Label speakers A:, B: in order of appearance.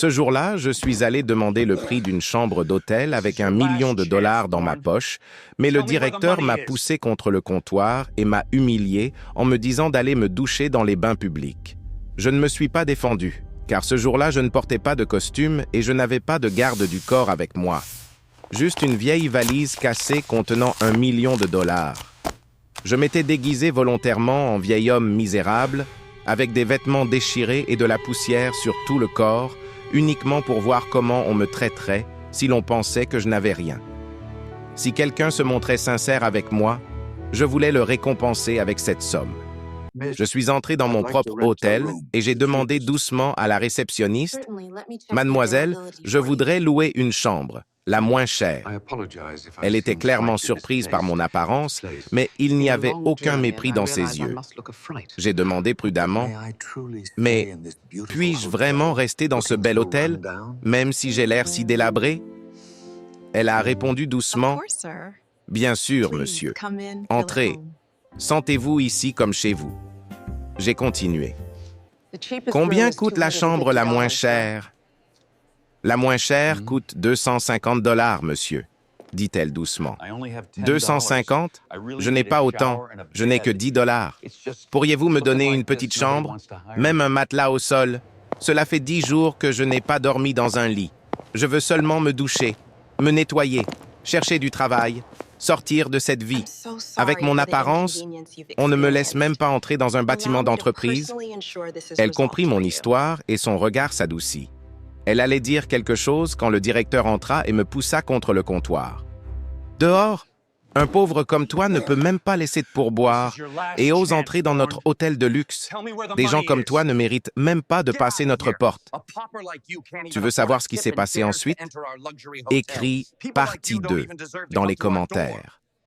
A: Ce jour-là, je suis allé demander le prix d'une chambre d'hôtel avec $1 million dans ma poche, mais le directeur m'a poussé contre le comptoir et m'a humilié en me disant d'aller me doucher dans les bains publics. Je ne me suis pas défendu, car ce jour-là, je ne portais pas de costume et je n'avais pas de garde du corps avec moi. Juste une vieille valise cassée contenant $1 million. Je m'étais déguisé volontairement en vieil homme misérable, avec des vêtements déchirés et de la poussière sur tout le corps, uniquement pour voir comment on me traiterait si l'on pensait que je n'avais rien. Si quelqu'un se montrait sincère avec moi, je voulais le récompenser avec cette somme. Je suis entré dans mon propre hôtel et j'ai demandé doucement à la réceptionniste « Mademoiselle, je voudrais louer une chambre, la moins chère. » Elle était clairement surprise par mon apparence, mais il n'y avait aucun mépris dans ses yeux. J'ai demandé prudemment « Mais puis-je vraiment rester dans ce bel hôtel, même si j'ai l'air si délabré ?» Elle a répondu doucement « Bien sûr, monsieur. Entrez. Sentez-vous ici comme chez vous. » J'ai continué. « Combien coûte la chambre la moins chère? » « La moins chère coûte $250, monsieur, » dit-elle doucement. « 250? Je n'ai pas autant, je n'ai que $10. Pourriez-vous me donner une petite chambre? Même un matelas au sol? Cela fait 10 jours que je n'ai pas dormi dans un lit. Je veux seulement me doucher, me nettoyer, chercher du travail, sortir de cette vie. Avec mon apparence, on ne me laisse même pas entrer dans un bâtiment d'entreprise. » Elle comprit mon histoire et son regard s'adoucit. Elle allait dire quelque chose quand le directeur entra et me poussa contre le comptoir. « Dehors, un pauvre comme toi ne peut même pas laisser de pourboire et ose entrer dans notre hôtel de luxe. Des gens comme toi ne méritent même pas de passer notre porte. » Tu veux savoir ce qui s'est passé ensuite? Écris partie 2 dans les commentaires.